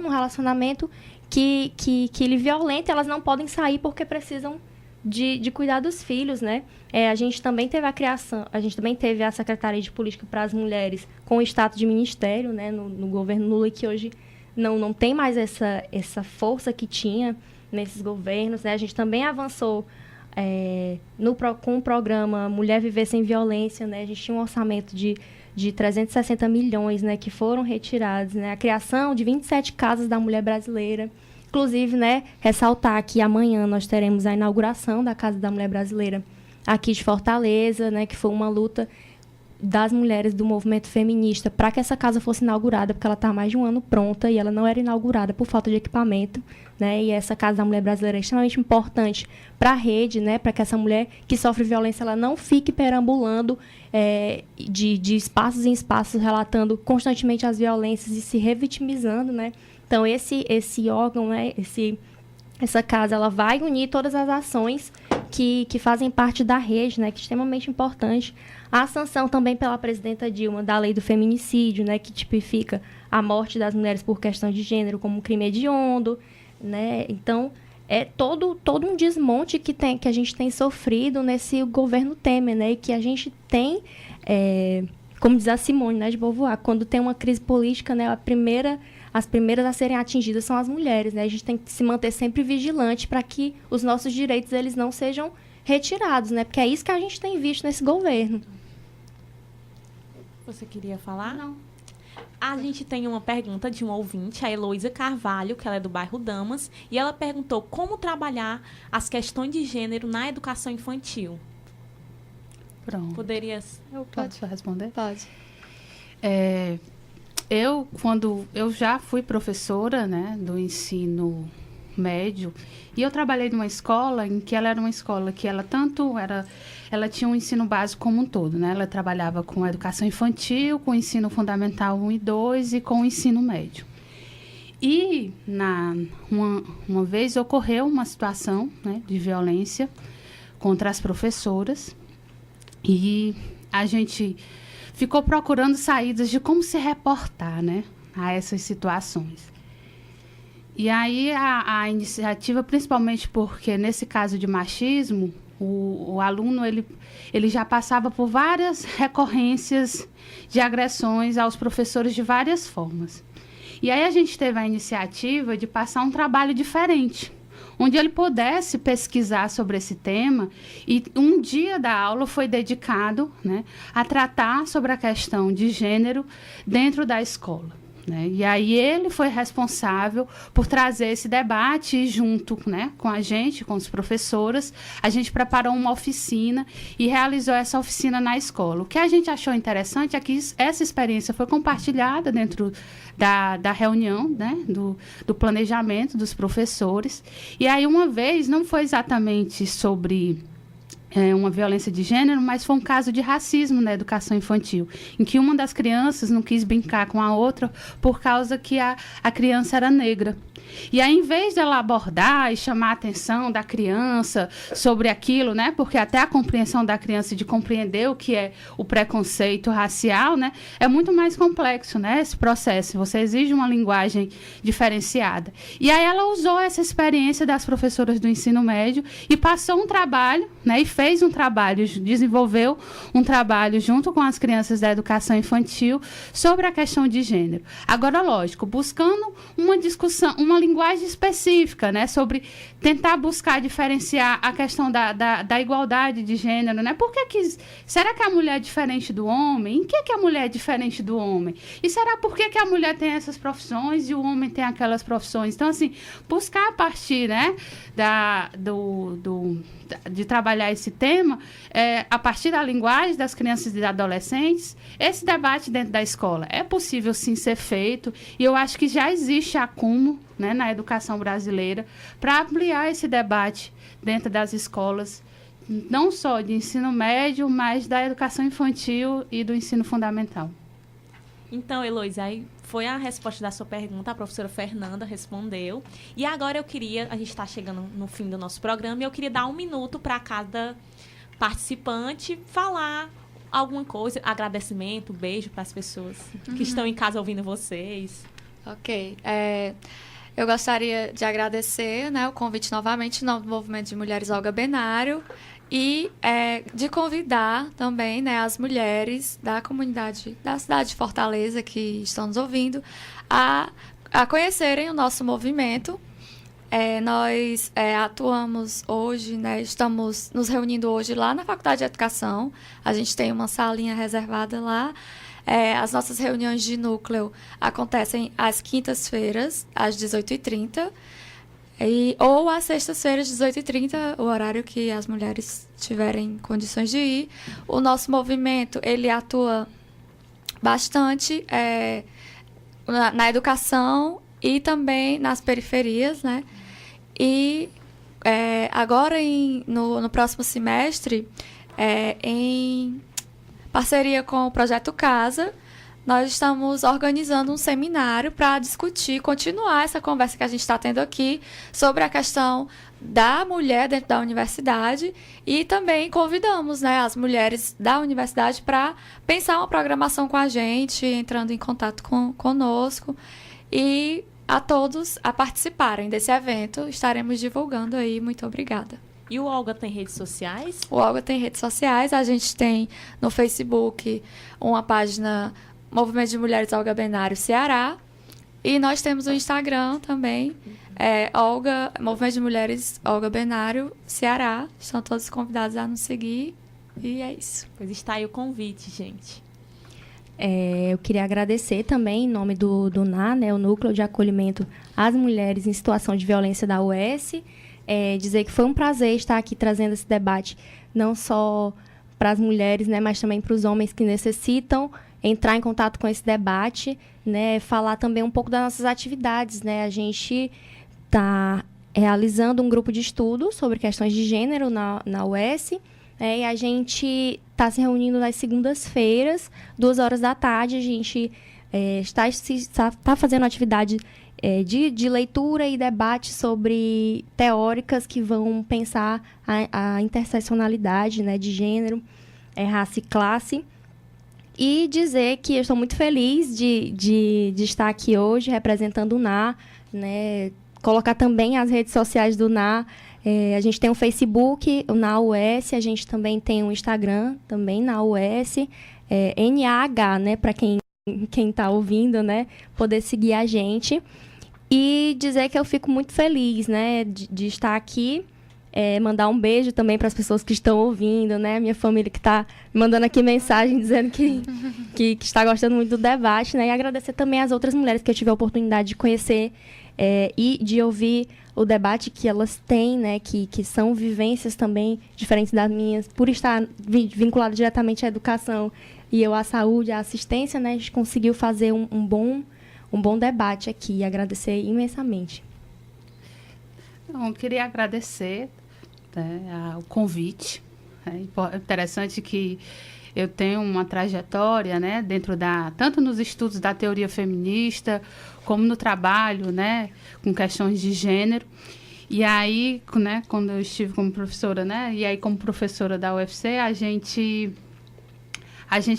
relacionamento que lhe violenta, elas não podem sair porque precisam de cuidar dos filhos, né? A gente também teve a Secretaria de Política para as Mulheres com o status de ministério, né, no governo Lula, que hoje não tem mais essa força que tinha nesses governos, né? A gente também avançou com o programa Mulher Viver Sem Violência, né? A gente tinha um orçamento de 360 milhões, né, que foram retirados, né? A criação de 27 casas da mulher brasileira. Inclusive, né, ressaltar que amanhã nós teremos a inauguração da Casa da Mulher Brasileira aqui de Fortaleza, né, que foi uma luta das mulheres do movimento feminista para que essa casa fosse inaugurada, porque ela está há mais de um ano pronta e ela não era inaugurada por falta de equipamento, né? E essa Casa da Mulher Brasileira é extremamente importante para a rede, né, para que essa mulher que sofre violência ela não fique perambulando de espaços em espaços, relatando constantemente as violências e se revitimizando, né? Então, esse órgão, né, essa casa, ela vai unir todas as ações que fazem parte da rede, né, que é extremamente importante. A sanção também pela presidenta Dilma da lei do feminicídio, né, que tipifica a morte das mulheres por questão de gênero como um crime hediondo, né? Então, é todo um desmonte que a gente tem sofrido nesse governo Temer, né, e que a gente tem, como diz a Simone, né, de Beauvoir, quando tem uma crise política, né, as primeiras a serem atingidas são as mulheres, né? A gente tem que se manter sempre vigilante para que os nossos direitos eles não sejam retirados, né? Porque é isso que a gente tem visto nesse governo. Você queria falar? Não. A gente tem uma pergunta de uma ouvinte, a Heloísa Carvalho, que ela é do bairro Damas, e ela perguntou como trabalhar as questões de gênero na educação infantil. Pronto. Posso responder? Pode. Quando eu já fui professora, né, do ensino médio, e eu trabalhei numa escola em que ela era uma escola que ela tinha um ensino básico como um todo, né? Ela trabalhava com a educação infantil, com o ensino fundamental 1 e 2 e com o ensino médio. E uma vez ocorreu uma situação, né, de violência contra as professoras e a gente ficou procurando saídas de como se reportar, né, a essas situações. E aí a iniciativa, principalmente porque nesse caso de machismo, o aluno ele já passava por várias recorrências de agressões aos professores de várias formas. E aí a gente teve a iniciativa de passar um trabalho diferente, onde ele pudesse pesquisar sobre esse tema, e um dia da aula foi dedicado, né, a tratar sobre a questão de gênero dentro da escola. né? E aí ele foi responsável por trazer esse debate e junto, né, com a gente, com os professoras, a gente preparou uma oficina e realizou essa oficina na escola. O que a gente achou interessante é que essa experiência foi compartilhada dentro da reunião, né, do planejamento dos professores. E aí, uma vez, não foi exatamente sobre uma violência de gênero, mas foi um caso de racismo na educação infantil, em que uma das crianças não quis brincar com a outra por causa que a criança era negra. E aí, em vez dela abordar e chamar a atenção da criança sobre aquilo, né, porque até a compreensão da criança de compreender o que é o preconceito racial, né, é muito mais complexo, né, esse processo. Você exige uma linguagem diferenciada. E aí ela usou essa experiência das professoras do ensino médio e passou um trabalho, né, e fez um trabalho, desenvolveu um trabalho junto com as crianças da educação infantil sobre a questão de gênero. Agora, lógico, buscando uma discussão, uma linguagem específica, né, sobre tentar buscar diferenciar a questão da igualdade de gênero, né? Será que a mulher é diferente do homem? Em que a mulher é diferente do homem? E será por que a mulher tem essas profissões e o homem tem aquelas profissões? Então, assim, buscar a partir, né, de trabalhar esse tema, a partir da linguagem das crianças e adolescentes, esse debate dentro da escola é possível sim ser feito, e eu acho que já existe acúmulo, né, na educação brasileira para ampliar esse debate dentro das escolas, não só de ensino médio, mas da educação infantil e do ensino fundamental. Então, Heloísa, aí foi a resposta da sua pergunta, a professora Fernanda respondeu. E agora a gente está chegando no fim do nosso programa, e eu queria dar 1 minuto para cada participante falar alguma coisa, agradecimento, beijo para as pessoas que estão em casa ouvindo vocês. Ok. Eu gostaria de agradecer, né, o convite novamente no Movimento de Mulheres Olga Benário e de convidar também, né, as mulheres da comunidade da cidade de Fortaleza que estão nos ouvindo a conhecerem o nosso movimento. Nós atuamos hoje, né, estamos nos reunindo hoje lá na Faculdade de Educação. A gente tem uma salinha reservada lá. As nossas reuniões de núcleo acontecem às quintas-feiras, às 18h30, ou às sextas-feiras, às 18h30, o horário que as mulheres tiverem condições de ir. O nosso movimento, ele atua bastante na educação e também nas periferias, né? E agora, no próximo semestre, em parceria com o Projeto Casa, nós estamos organizando um seminário para continuar essa conversa que a gente está tendo aqui sobre a questão da mulher dentro da universidade, e também convidamos, né, as mulheres da universidade para pensar uma programação com a gente, entrando em contato conosco, e a todos a participarem desse evento. Estaremos divulgando aí. Muito obrigada. E o Olga tem redes sociais? O Olga tem redes sociais. A gente tem no Facebook uma página Movimento de Mulheres Olga Benário Ceará. E nós temos o Instagram também, Movimento de Mulheres Olga Benário Ceará. Estão todos convidados a nos seguir. E é isso. Pois está aí o convite, gente. Eu queria agradecer também, em nome do NA, né, o Núcleo de Acolhimento às Mulheres em Situação de Violência da UES, dizer que foi um prazer estar aqui trazendo esse debate, não só para as mulheres, né, mas também para os homens que necessitam entrar em contato com esse debate, né, falar também um pouco das nossas atividades, né. A gente está realizando um grupo de estudo sobre questões de gênero na UES, e a gente está se reunindo nas segundas-feiras, 14h. A gente está fazendo atividade de leitura e debate sobre teóricas que vão pensar a interseccionalidade, né, de gênero, raça e classe. E dizer que eu estou muito feliz de estar aqui hoje representando o NA, né, colocar também as redes sociais do NA. A gente tem um Facebook, o NA UES, a gente também tem um Instagram, também NA UES, NAH, né, para quem está ouvindo, né, poder seguir a gente. E dizer que eu fico muito feliz, né, de estar aqui mandar um beijo também para as pessoas que estão ouvindo, né? Minha família que está mandando aqui mensagem dizendo que está gostando muito do debate, né? E agradecer também às outras mulheres que eu tive a oportunidade de conhecer e de ouvir o debate que elas têm, né? Que são vivências também diferentes das minhas, por estar vinculada diretamente à educação e eu à saúde, à assistência, né? A gente conseguiu fazer um bom debate aqui e agradecer imensamente. Então, eu queria agradecer, né, o convite. É interessante que eu tenho uma trajetória, né, tanto nos estudos da teoria feminista, como no trabalho, né, com questões de gênero. E aí, né, quando eu estive como professora, né, e aí como professora da UFC, a gente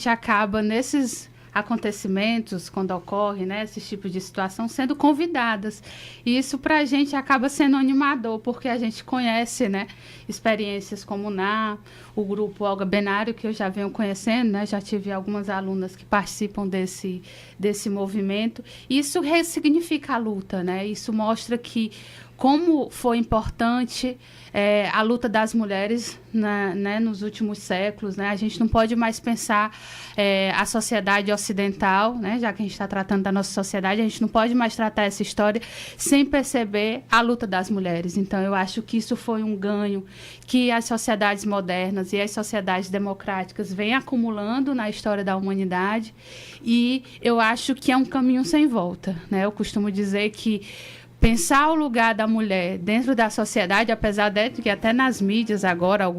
acaba nesses acontecimentos, quando ocorre, né, esse tipo de situação, sendo convidadas. E isso para a gente acaba sendo animador, porque a gente conhece, né, experiências como o grupo Olga Benário, que eu já venho conhecendo, né, já tive algumas alunas que participam desse movimento. Isso ressignifica a luta, né, isso mostra que como foi importante a luta das mulheres, né, nos últimos séculos, né? A gente não pode mais pensar a sociedade ocidental, né? Já que a gente está tratando da nossa sociedade, a gente não pode mais tratar essa história sem perceber a luta das mulheres. Então, eu acho que isso foi um ganho que as sociedades modernas e as sociedades democráticas vêm acumulando na história da humanidade, e eu acho que é um caminho sem volta, né? Eu costumo dizer que pensar o lugar da mulher dentro da sociedade, apesar de que até nas mídias agora,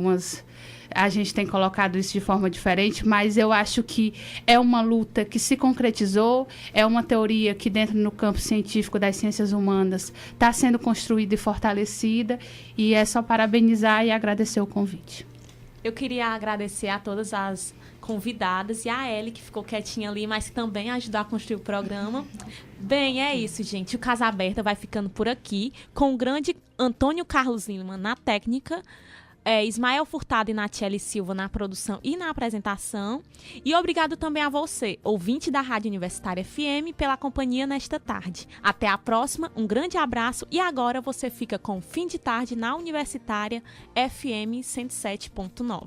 a gente tem colocado isso de forma diferente, mas eu acho que é uma luta que se concretizou, é uma teoria que dentro no campo científico das ciências humanas está sendo construída e fortalecida, e é só parabenizar e agradecer o convite. Eu queria agradecer a todas as convidadas e a Ellie, que ficou quietinha ali, mas que também ajudou a construir o programa. Bem, é isso, gente. O Casa Aberta vai ficando por aqui, com o grande Antônio Carlos Lima na técnica, Ismael Furtado e Natiele Silva na produção e na apresentação. E obrigado também a você, ouvinte da Rádio Universitária FM, pela companhia nesta tarde. Até a próxima, um grande abraço, e agora você fica com Fim de Tarde na Universitária FM 107.9.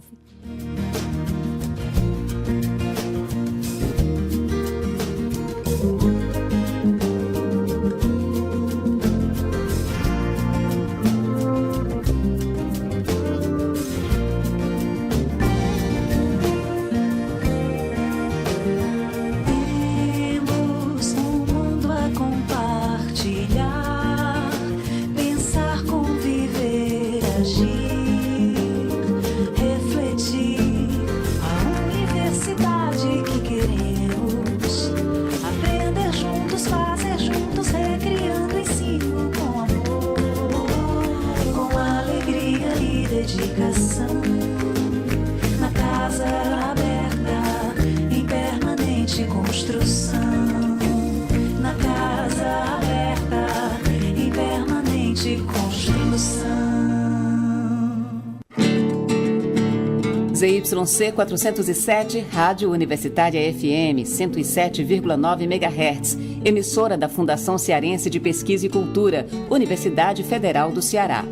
Na Casa Aberta, em permanente construção. Na Casa Aberta, em permanente construção. ZYC 407, Rádio Universitária FM 107,9 MHz, emissora da Fundação Cearense de Pesquisa e Cultura, Universidade Federal do Ceará.